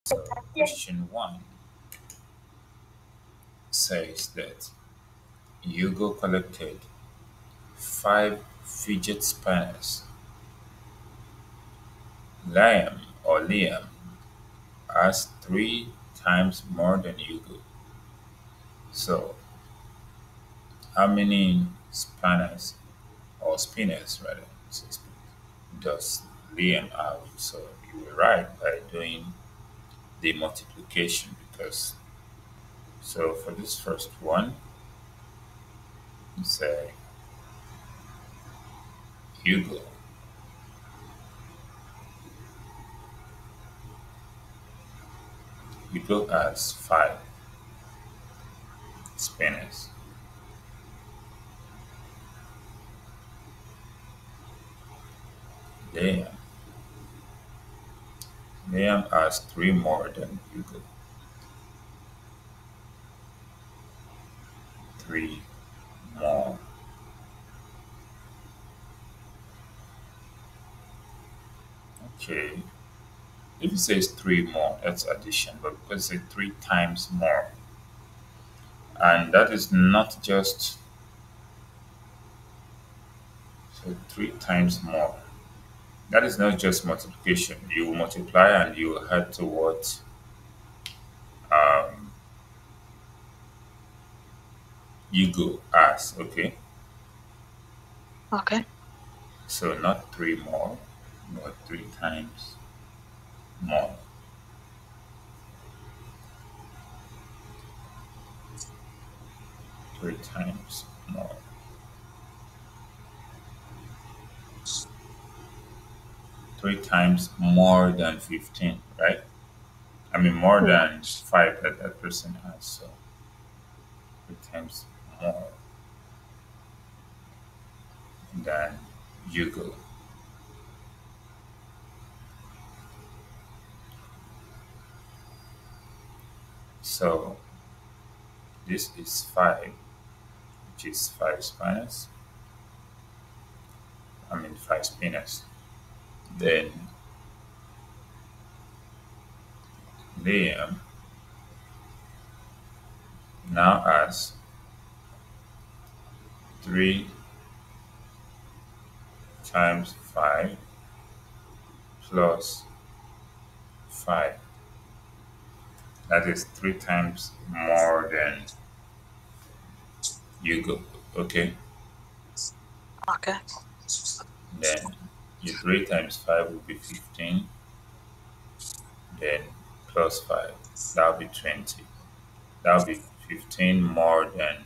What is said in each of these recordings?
So, question one says that Hugo collected five fidget spinners. Liam has three times more than Hugo. So, how many spinners rather, does Liam have? So, you were right by doing the multiplication because so for this first one, you say Hugo. Hugo has five spinners. Liam. Liam has three more than Hugo. Three more. Okay. If it says three more, that's addition, but because it's three times more, and that is not just so three times more. That is not just multiplication. You will multiply and you will add to what um, Hugo has. Okay. Okay. So not three more, but three times more. Three times more. Three times more than 15, right? I mean, more Yeah. than five that that person has. So three times more than Hugo. So this is five, which is five spinners. I mean, five spinners. Then Liam now has three times five plus five. That is three times more than Hugo. Okay. Okay. Then your three times five will be 15. Then plus five. That'll be 20. That'll be 15 more than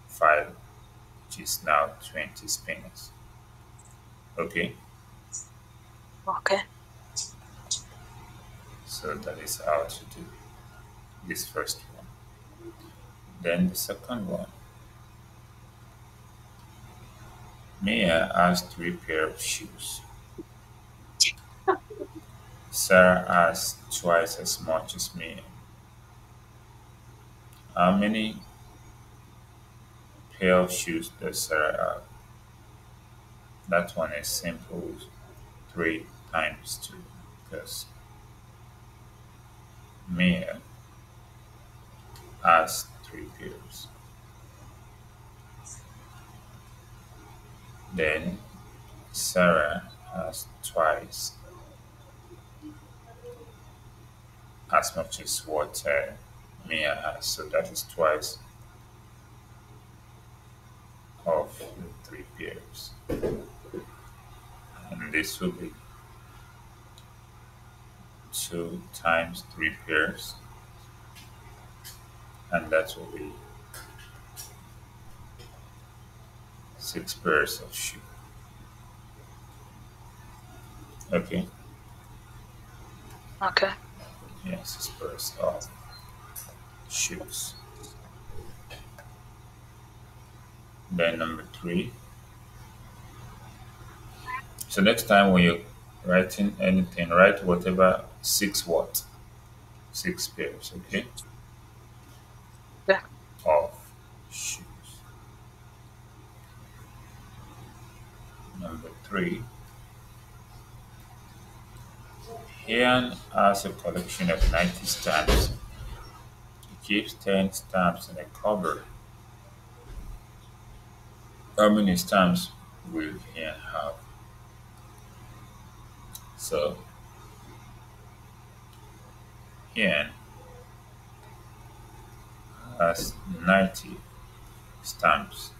five, which is now 20 spinners. Okay. Okay. So that is how to do this first one. Then the second one. Mia has three pair of shoes. Sarah has twice as much as Mia. How many pair of shoes does Sarah have? That one is simple. Three times two. Because Mia has three pairs. Then Sarah has twice as much as what Mia has. So that is twice of the three pairs. And this will be two times three pairs. And that will be six pairs of shoes. Okay. Okay. Yeah, six pairs of shoes. Then number three. So next time when you're writing anything, write whatever six what? Six pairs, okay? Yeah. Of shoes. Number three. Ian has a collection of 90 stamps. He keeps 10 stamps in a cover. How many stamps will Ian have? So Ian has 90 stamps.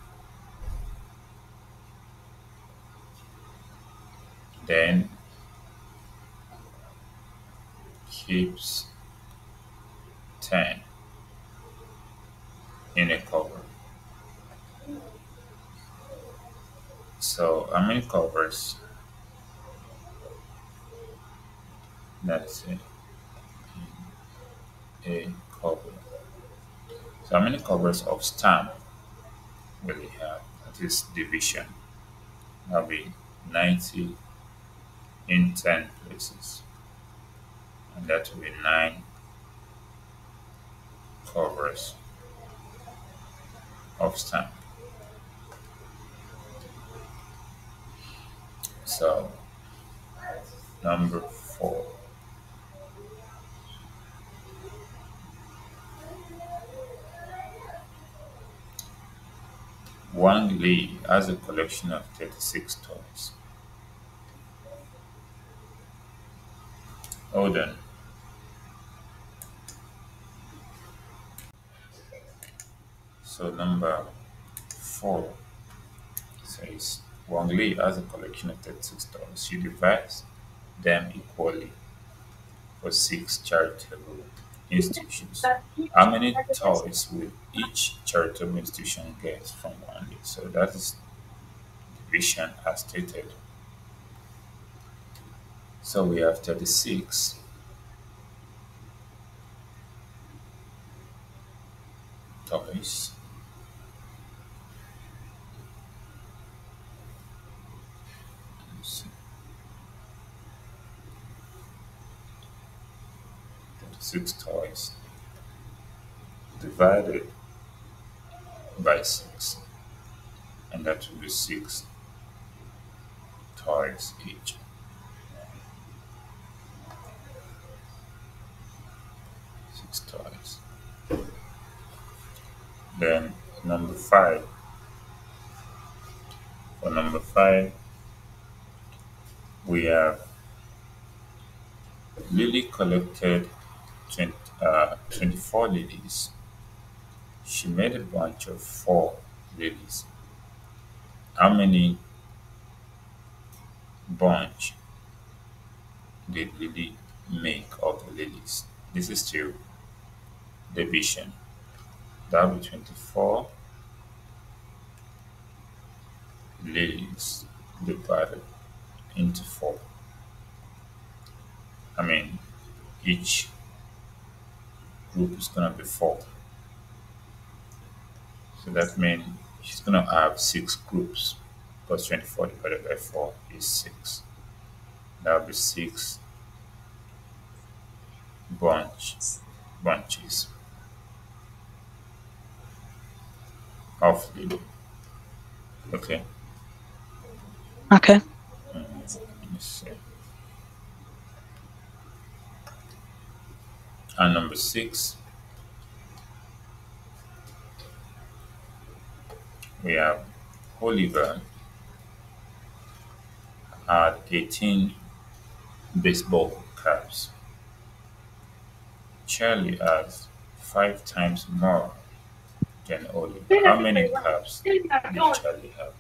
Then keeps 10 in a cover. So how many covers? That's it. A cover. So how many covers of stamp will he have? That is division. That'll be 90 in 10 places. And that will be 9 covers of stamp. So number 4. Wang Li has a collection of 36 toys. Hold on. So number 4 says Wang Li has a collection of 36 toys. She divides them equally for 6 charitable institutions. How many toys will each charitable institution get from Wang Li? So that is division as stated. So we have 36 toys. Let's see. 36 toys divided by 6, and that will be 6 toys each. 6 toys. Then number 5. For number 5, we have Lily collected 24 lilies. She made a bunch of 4 lilies. How many bunch did Lily make of the lilies? This is still division. That will be 24 lilies divided into 4. I mean, each group is gonna be 4. So that means she's gonna have 6 groups, because 24 divided by 4 is 6. That will be 6 bunches of lily. Okay. Okay. Let me see. And number 6, we have Oliver had 18 baseball caps. Charlie has 5 times more than Oliver. How many caps did Charlie have?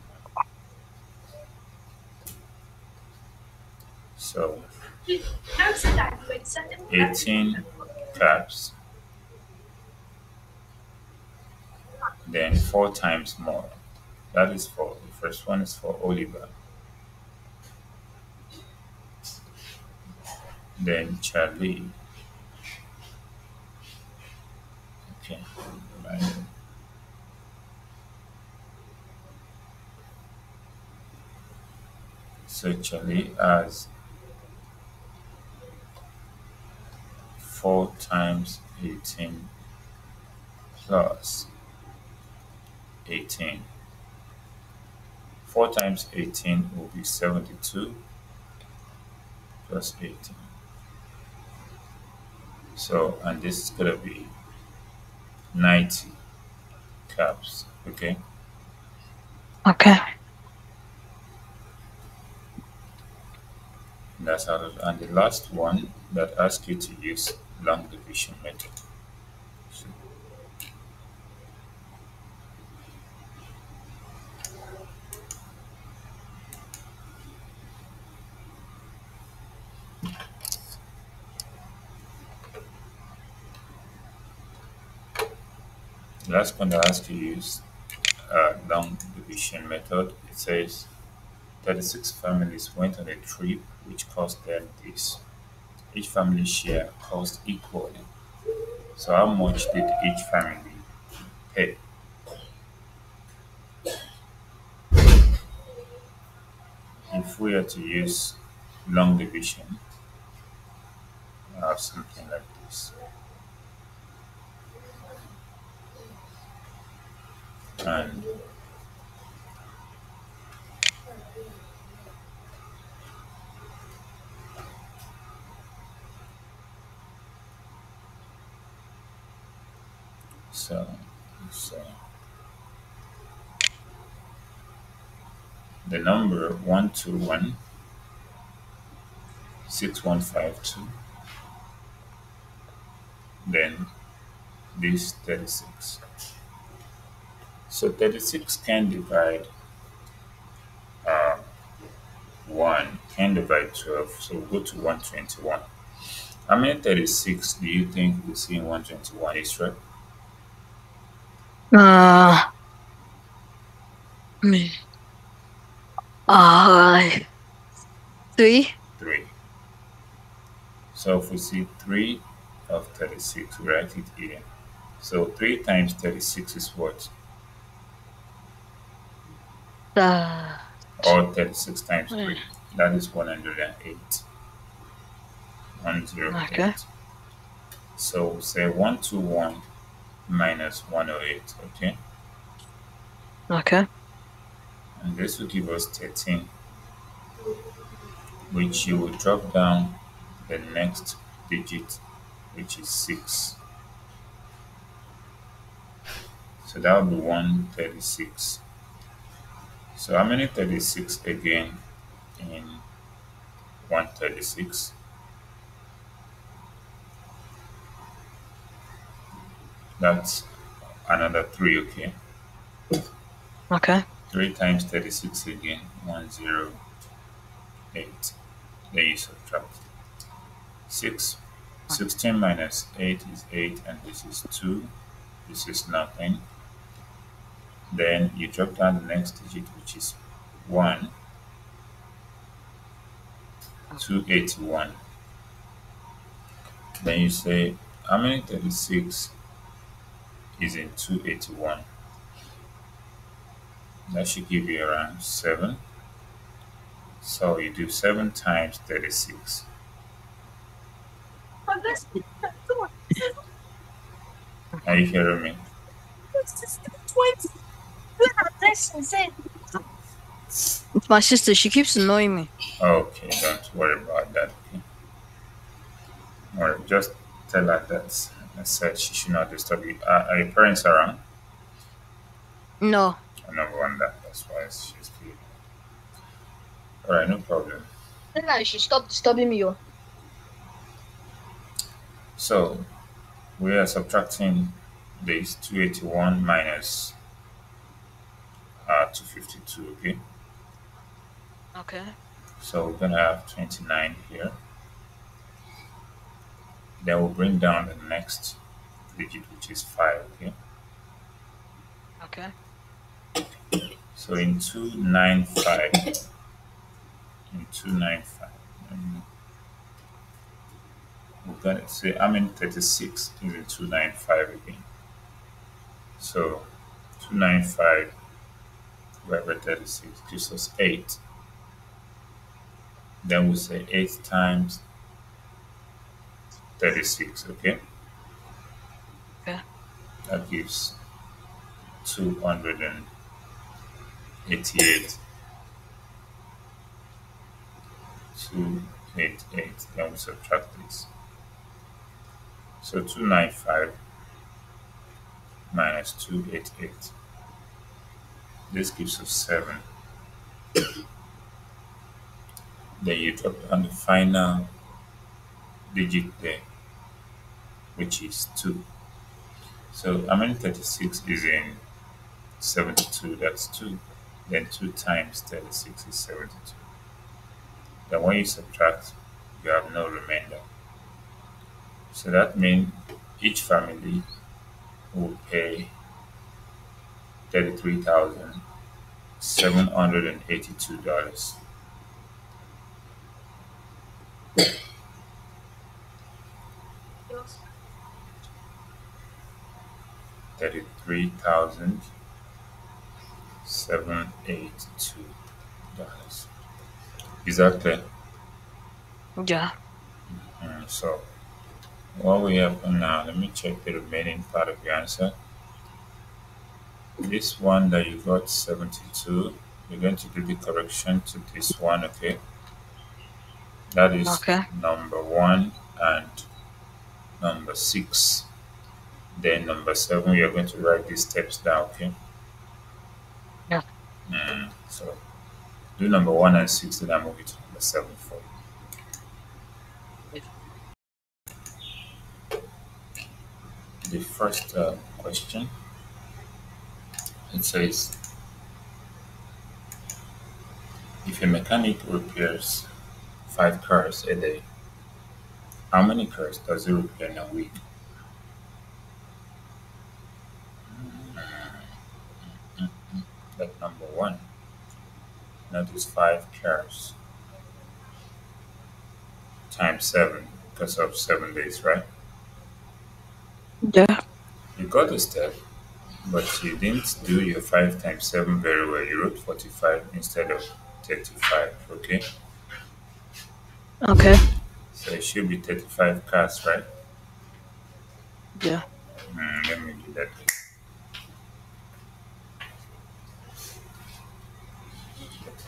So 18 caps, then 4 times more. That is for the first one is for Oliver. Then Charlie. Okay. Right. So Charlie has 4 times 18 plus 18. 4 times 18 will be 72 plus 18. So, and this is going to be 90 caps. Okay. Okay. That's how and the last one that asks you to use long division method. So the last one that asks you to use long division method, it says 36 families went on a trip which cost them this. Each family share cost equally. So how much did each family pay? If we are to use long division, we have something like this. And so, so the number 1216152, then this 36. So 36 can divide 1, can divide 12. So we'll go to 121. How many 36 do you think we see in 121, Israel? Me. Uh, 3. 3. So if we see 3 of 36, we write it here. So 3 times 36 is what? Or 36 times 3. That is 108. 108. Okay. So we say 121 minus 108, okay? Okay. And this will give us 13, which you will drop down the next digit, which is 6. So that will be 136. So how many 36 again in 136? That's another 3, okay? Okay. 3 times 36 again, 108. Then you subtract 6. 16 minus 8 is 8, and this is 2. This is nothing. Then you drop down the next digit, which is 1, 281. Then you say, how many 36 is in 281? That should give you around 7. So you do 7 times 36. Are you hearing me? It's my sister. She keeps annoying me. Okay, don't worry about that. Okay? Or just tell her that I said she should not disturb you. Are your parents around? No. I never want that. That's why she's here. Alright, no problem. Tell her she stop disturbing me. So we are subtracting this 281 minus 252, okay? Okay. So we're gonna have 29 here. Then we'll bring down the next digit, which is 5, okay? Okay. So in 295, we're gonna say, I mean 36 is in 295 again. So 295 divided by 36 gives us 8. Then we'll say 8 times 36, okay? Okay. That gives 288. 288. Then we subtract this. So 295 minus 288. This gives us 7. Then you drop down the final digit there, which is 2. So how many 36 is in 72? That's 2. Then 2 times 36 is 72. Then when you subtract, you have no remainder. So that means each family will pay $33,782. 33,782. Is that clear? Yeah. So what we have now, let me check the remaining part of your answer. This one that you got 72, you're going to do the correction to this one, okay? That is Okay. number 1 and number 6. Then number 7, you're going to write these steps down, okay? Yeah. So do number 1 and 6, then I move it to number 7 for you. The first question, it says, if a mechanic repairs 5 cars a day, how many cars does he repair in a week? Like number 1, notice 5 cars times 7 because of 7 days, right? Yeah. You got the step, but you didn't do your 5 times 7 very well. You wrote 45 instead of 35, okay? Okay. So it should be 35 cars, right? Yeah. Let me do that.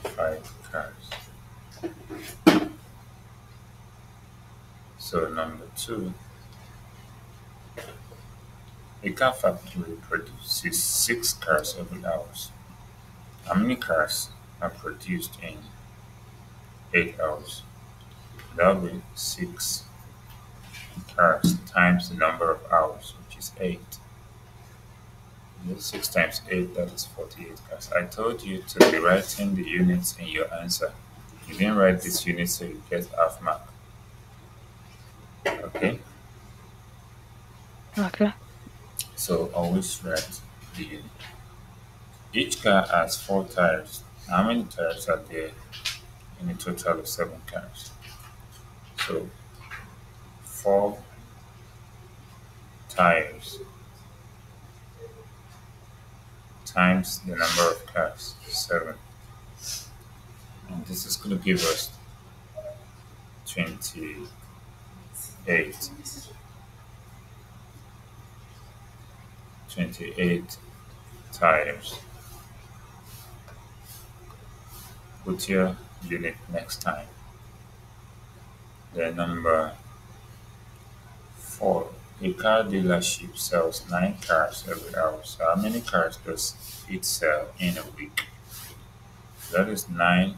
5 cars. So number 2, a car factory produces 6 cars every hour. How many cars are produced in 8 hours? That will be 6 cars times the number of hours, which is 8. 6 times 8, that is 48 cars. I told you to be writing the units in your answer. You didn't write this unit, so you get half mark. Okay? Okay. So always write the unit. Each car has 4 tires. How many tires are there in a total of 7 cars? So 4 tires times the number of cars, 7. And this is going to give us 28. 28 tires. Put your unit next time. The number 4. A car dealership sells 9 cars every hour. So how many cars does it sell in a week? That is 9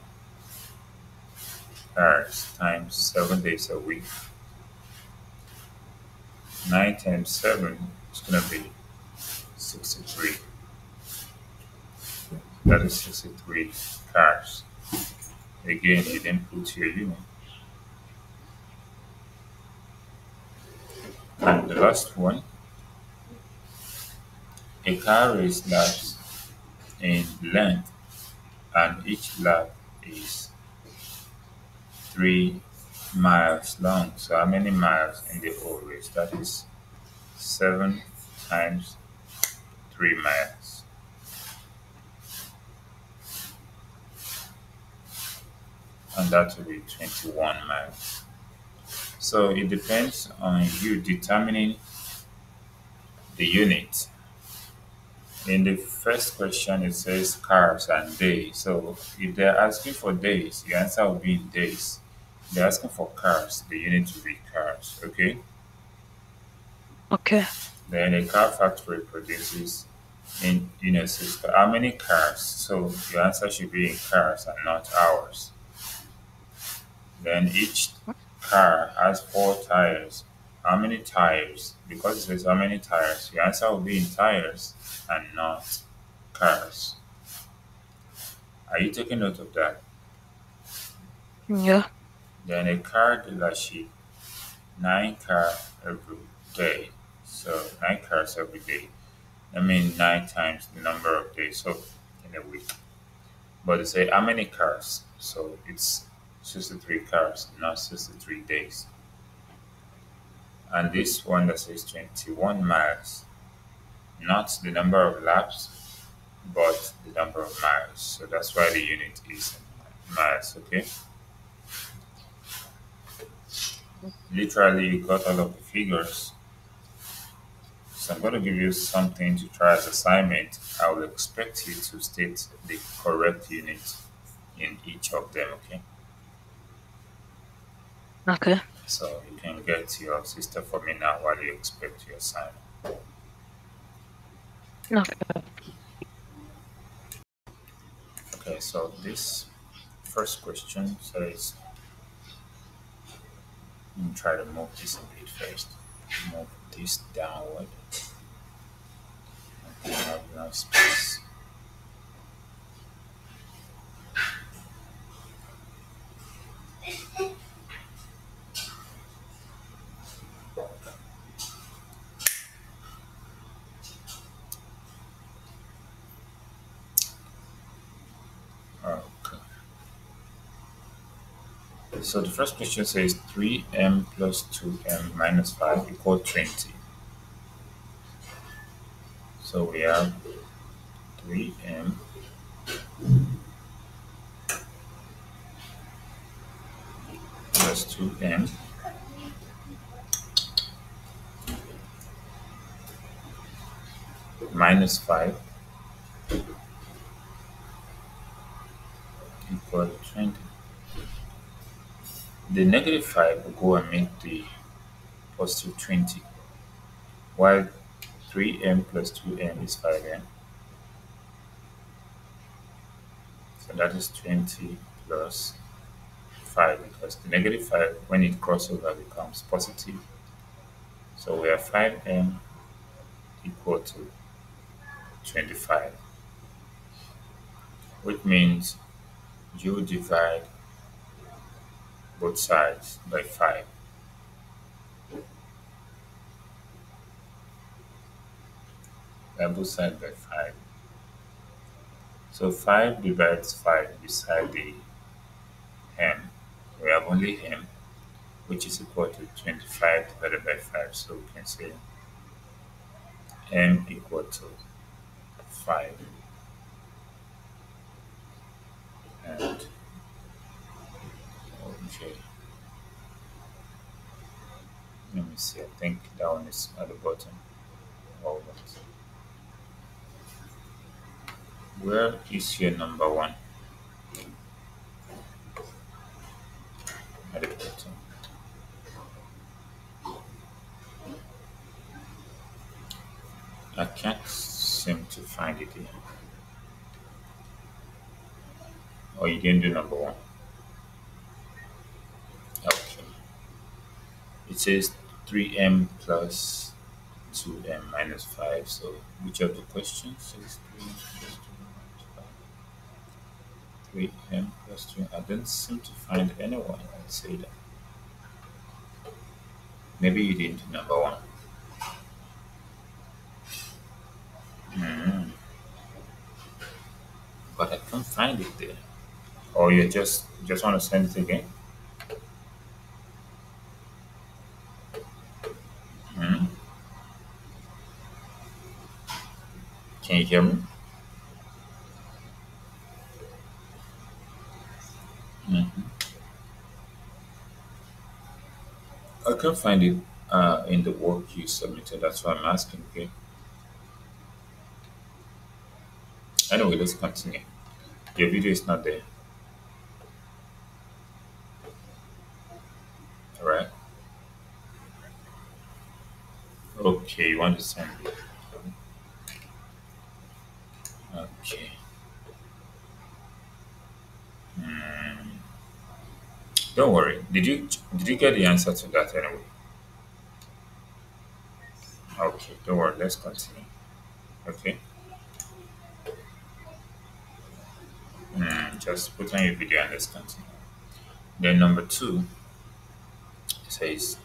cars times 7 days a week. 9 times 7 is going to be 63. That is 63 cars. Again, you didn't put your unit. And the last one, a car race laps in length, and each lap is 3 miles long. So how many miles in the whole race? That is 7 times 3 miles. And that will be 21 miles. So it depends on you determining the unit. In the first question, it says cars and days. So if they're asking for days, the answer will be in days. If they're asking for cars, the unit will be cars, okay? Okay. Then a car factory produces how many cars? So your answer should be in cars and not hours. Then each car has four tires. How many tires? Because it says how many tires, your answer will be in tires and not cars. Are you taking note of that? Yeah. Then a car dealership, nine car every day. So nine cars every day. I mean nine times the number of days so in a week. But they say how many cars? So it's 63 cars, not 63 days. And this one that says 21 miles, not the number of laps, but the number of miles. So that's why the unit is miles, okay? Literally, you got all of the figures. So I'm going to give you something to try as assignment. I will expect you to state the correct unit in each of them, okay? Okay. So you can get your sister for me now while you expect your assignment. Okay. Okay, so this first question says, let me try to move this a bit first. Move this downward. I have no space. Okay. So the first question says 3m plus 2m minus 5 equal 20. So we have 3m plus 2m minus 5 equal 20. The negative 5 will go and make the positive 20, while 3m plus 2m is 5m. So that is 20 plus 5 because the negative 5, when it crosses over, becomes positive. So we have 5m equal to 25, which means you divide both sides by 5. Both sides by 5. So 5 divides 5 beside the m. We have only m, which is equal to 25 divided by 5. So we can say m equal to 5. And okay, let me see. I think that one is at the bottom. Hold on. Where is your number one? At the bottom. I can't seem to find it here. Oh, you didn't do number one. Okay. It says 3m plus 2m minus 5. So, which of the questions says 3m plus 2m minus 5? 3m plus 2m. I don't seem to find anyone that say that. Maybe you didn't do number one. Mm, but I can't find it there. Or you just want to send it again? Mm, can you hear me? Mm. I can't find it in the work you submitted. That's why I'm asking. Okay. Anyway, let's continue. Your video is not there. All right. Okay, you want to send it. Okay. Hmm. Don't worry. Did you get the answer to that anyway? Okay, don't worry. Let's continue. Okay. Just put on your video and let's continue. Then number two says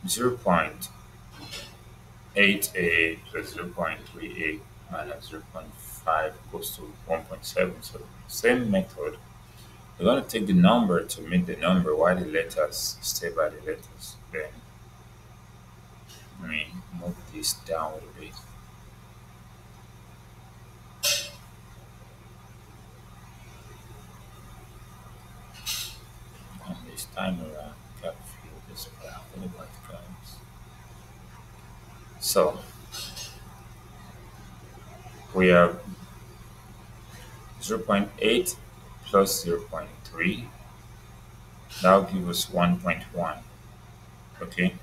0.8a plus 0.3a minus 0.5 equals to 1.7. So same method. We're going to take the number to meet the number while the letters stay by the letters. Then let me move this down a bit. And this time around, can't feel this brown with the white colors. So we have 0.8 plus 0.3. That will give us 1.1. Okay.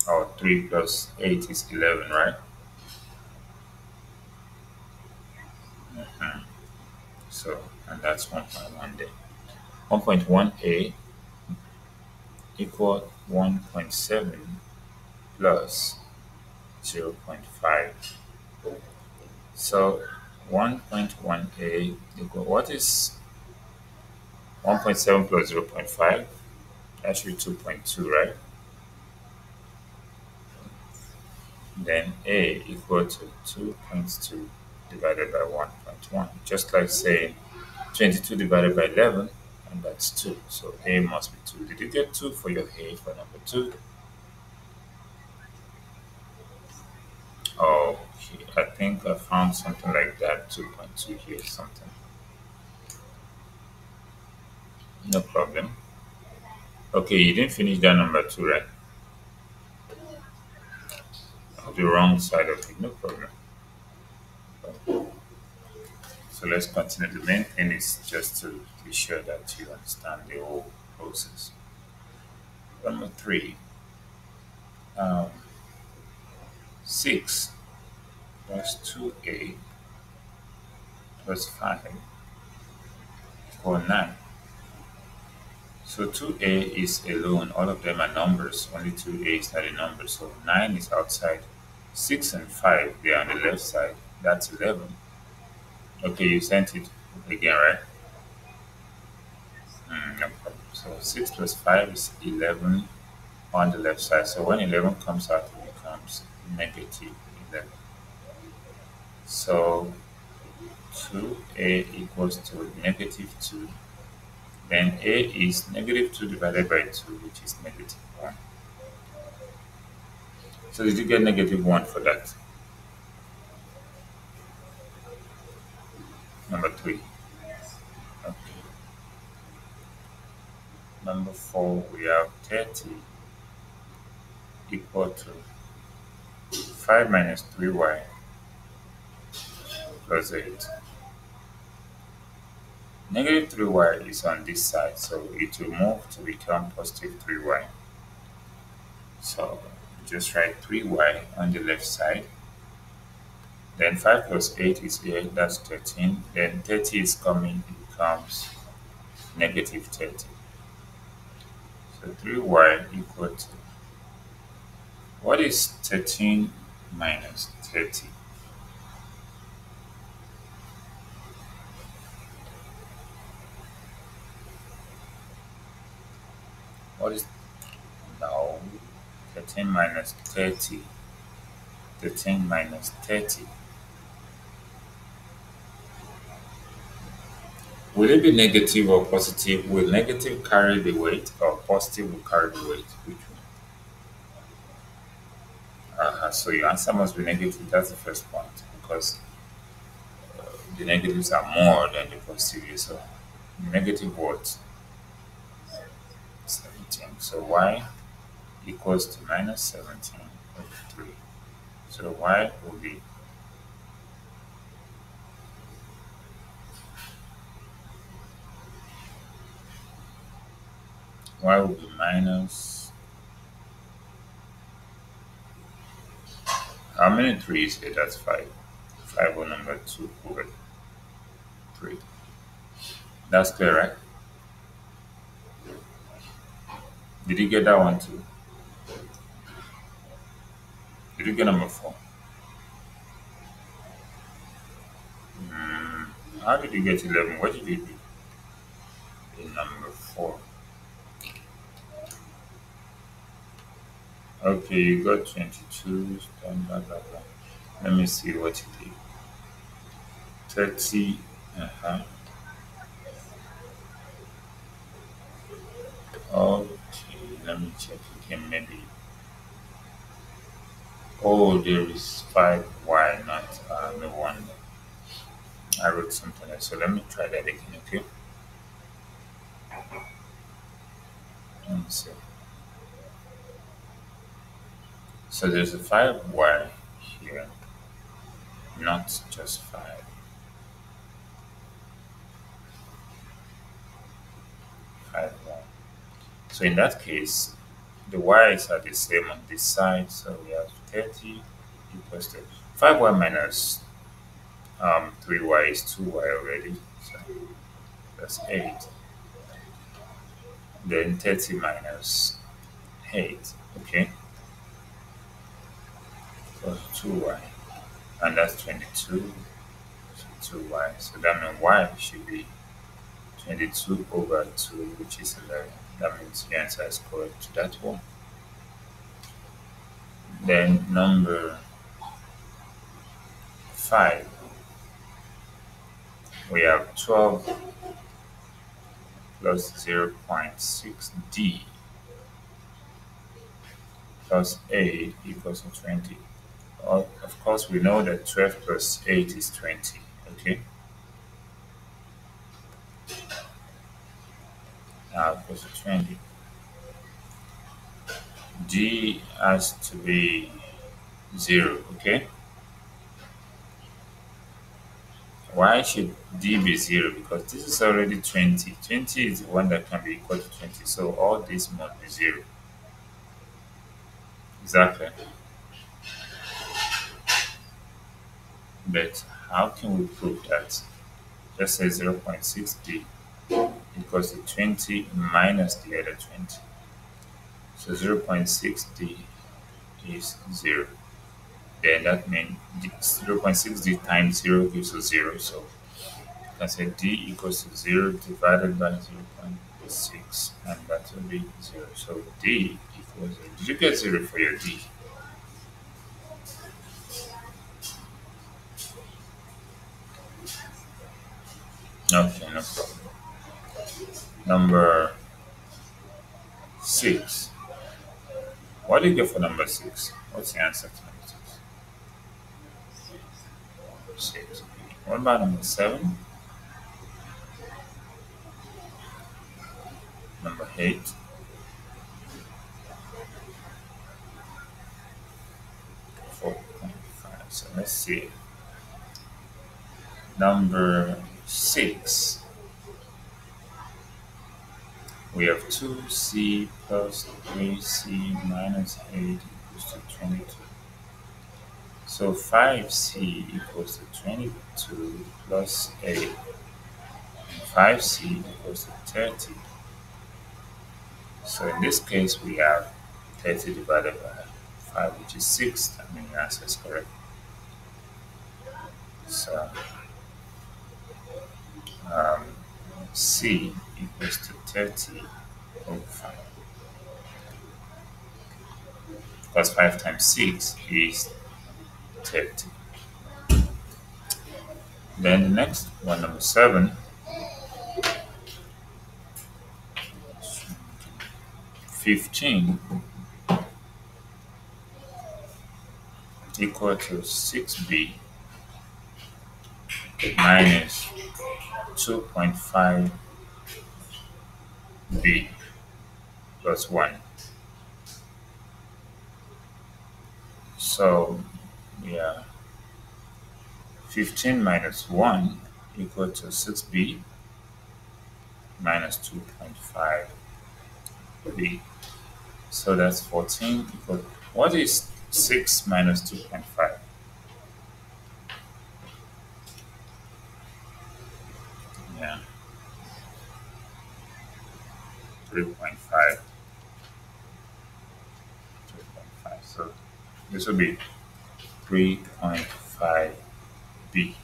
Or 3 plus 8 is 11, right? So, and that's 1.1 there. 1.1a equal 1.7 plus 0.5. So 1.1a equal, what is 1.7 plus 0.5? That should be 2.2, right? Then a equal to 2.2 divided by 1.1. Just like saying 22 divided by 11, and that's 2. So a must be 2. Did you get 2 for your a for number 2? Okay, I think I found something like that, 2.2 here, something. No problem. Okay, you didn't finish that number 2, right? On the wrong side of it, no problem. So let's continue. The main thing is just to be sure that you understand the whole process. Number 3, um, 6 plus 2a plus 5 equal 9. So 2a is alone. All of them are numbers. Only 2a is not a number. So 9 is outside. 6 and 5, they are on the left side. That's 11. Okay, you sent it again, right? No problem. So 6 plus 5 is 11 on the left side. So when 11 comes out, it becomes negative 11. So 2a equals to negative 2. Then a is negative 2 divided by 2, which is negative 1. So did you get negative 1 for that? Number 3. Okay. Number 4, we have 30 equal to 5 minus 3y plus 8. Negative 3y is on this side, so it will move to become positive 3y. So just write 3y on the left side. Then 5 plus 8 is 8, that's 13. Then 30 is coming, it becomes negative 30. So 3y equal to, what is 13 minus 30? What is, no, 13 minus 30. 13 minus 30. Will it be negative or positive? Will negative carry the weight or positive will carry the weight? Which one? So your answer must be negative. That's the first point because the negatives are more than the positives. So negative what? 17. So y equals to minus 17 over 3. So y will be Y will be minus, how many threes here? That's 5. 5 over number 2 over 3. That's clear, right? Did you get that one too? Did you get number 4? Hmm. How did you get 11? What did you do in number 4? Okay, you got 22. Blah, blah, blah. Let me see what you did. 30. Uh-huh. Okay, let me check again. Maybe. Oh, there is 5y, not no wonder. I wrote something else. So let me try that again, okay? Let me see. So there's a 5y here, not just 5. 5y. So in that case, the y's are the same on this side. So we have 30 equals to 5y minus 3y is 2y already. So that's 8. Then 30 minus 8, okay, plus 2y. And that's 22. So 2y. So that means y should be 22 over 2, which is 11. That means the answer is correct to that one. Then number 5, we have 12 plus 0.6d plus 8 equals to 20. Well, of course, we know that 12 plus 8 is 20, okay? Now equals to 20. D has to be 0, okay? Why should D be 0? Because this is already 20. 20 is the one that can be equal to 20. So all this must be 0. Exactly. But how can we prove that? Just say 0.6D equals to 20 minus the other 20. So 0.6D is 0. Then that means 0.6D times 0 gives us 0. So I say D equals to 0 divided by 0.6, and that will be 0. So D equals 0. Did you get 0 for your D? Okay, no problem. Number 6. What do you get for number 6? What's the answer to number 6? 6. What about number 7? Number 8? 4.5. So let's see. Number 6. We have 2c plus 3c minus 8 equals to 22. So 5c equals to 22 plus 8. And 5c equals to 30. So in this case, we have 30 divided by 5, which is 6. I mean, the answer is correct. So c equals to 30 over 5. Because 5 times 6 is 30. Then the next one, number 7. 15 equal to 6b minus 2.5b plus 1. So, yeah, 15 minus 1 equal to 6b minus 2.5. B. So that's 14 equal. What is 6 minus 2.5? Yeah, 3.5. 3.5. So this will be 3.5b.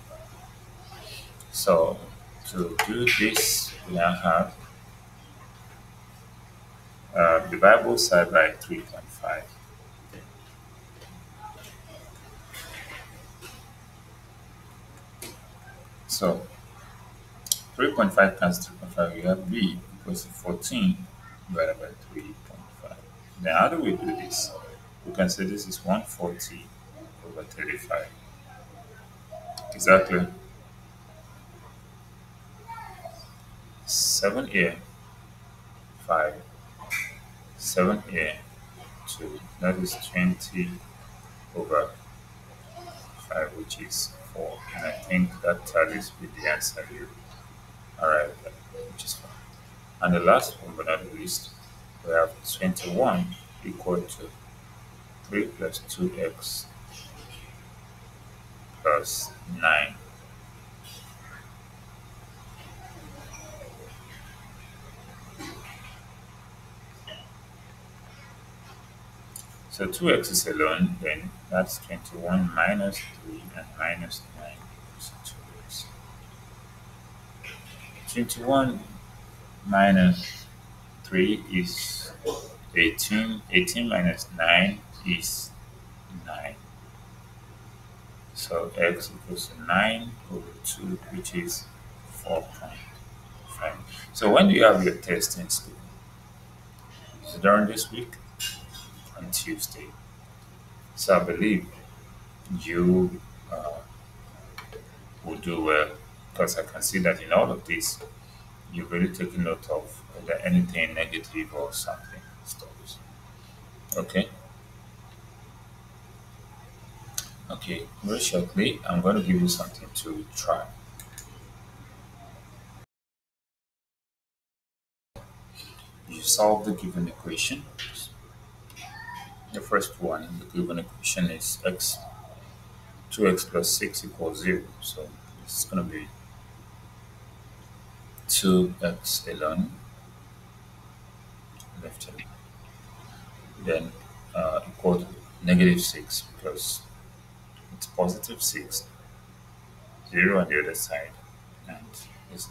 So to do this, we now have divide both sides by 3.5. So 3.5 times 3.5, you have b equals to 14 divided by 3.5. Then how do we do this? We can say this is 140 over 35. Exactly. 7a, 5, 7a, 2. That is 20 over 5, which is 4. And I think that tallies with the answer you arrived at, which is 4. And the last one, but not the least, we have 21 equal to 3 plus 2x plus 9. So 2x is alone, then that's 21 minus 3 and minus 9 equals 2x. 21 minus 3 is 18. 18 minus 9 is 9. So x equals to 9 over 2, which is 4.5. So when do you have your test in school? Is it during this week? On Tuesday. So I believe you will do well because I can see that in all of this, you've really taken note of whether anything negative or something stops. Okay? Okay, very shortly, I'm going to give you something to try. You solve the given equation. The first one in the given equation is x 2x plus 6 equals 0. So this is going to be 2x alone left hand. Then equal to negative 6 because it's positive 6, 0 on the other side, and it's,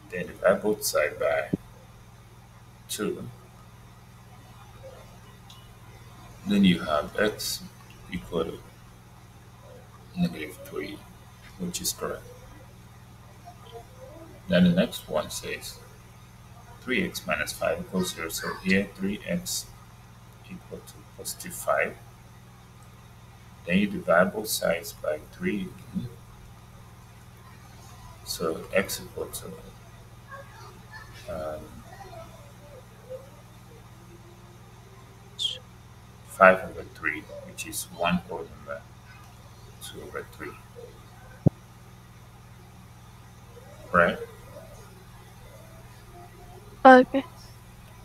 then divide both sides by 2. Then you have x equal to negative 3, which is correct. Then the next one says 3x minus 5 equals 0. So here 3x equal to positive 5. Then you divide both sides by 3 again. So x equal to um, 5 over 3, which is 1 whole number, 2 over 3. Right? Okay.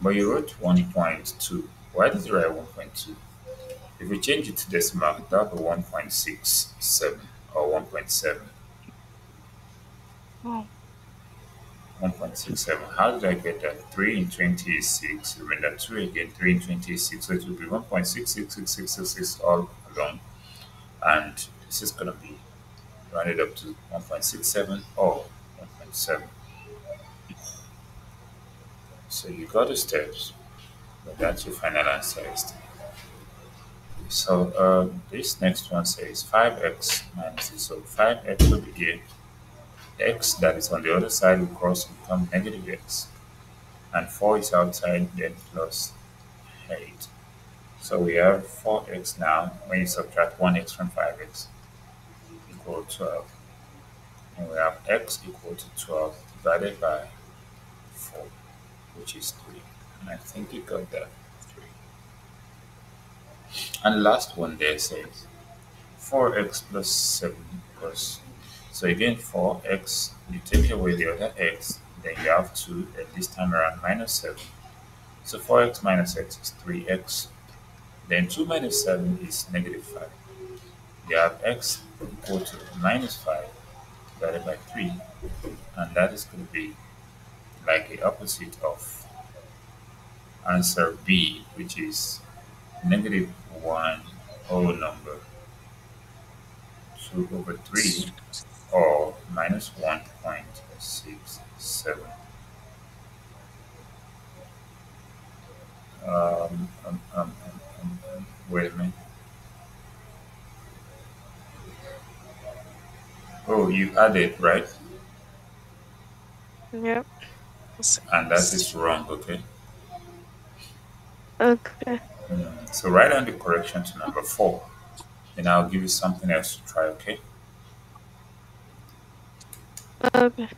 But you wrote 1.2. Why did you write 1.2? If you change it to decimal, that would be 1.67 or 1.7. Oh, 1.67. How did I get that? 3 in 20 is 6. Remember 2 again, 3 in 20 is 6. So it will be 1.666666 all along. And this is going to be rounded up to 1.67 or 1.7. So you got the steps, but that's your final answer. So this next one says 5x minus 6. So 5x will be here. X that is on the other side will cross and become negative x. And 4 is outside, then plus 8. So we have 4x now. When you subtract 1x from 5x, equal 12. And we have x equal to 12 divided by 4, which is 3. And I think you got that. 3. And the last one there says 4x plus 7 equals. So again, 4x, you take away the other x, then you have 2, and this time around minus 7. So 4x minus x is 3x. Then 2 minus 7 is negative 5. You have x equal to minus 5 divided by 3, and that is going to be like the opposite of answer B, which is negative 1 whole number 2 over 3, or minus 1.67. Wait a minute. Oh, you added, right? Yep. And that is wrong, okay? Okay. So write down the correction to number 4. Then I'll give you something else to try, okay? Okay.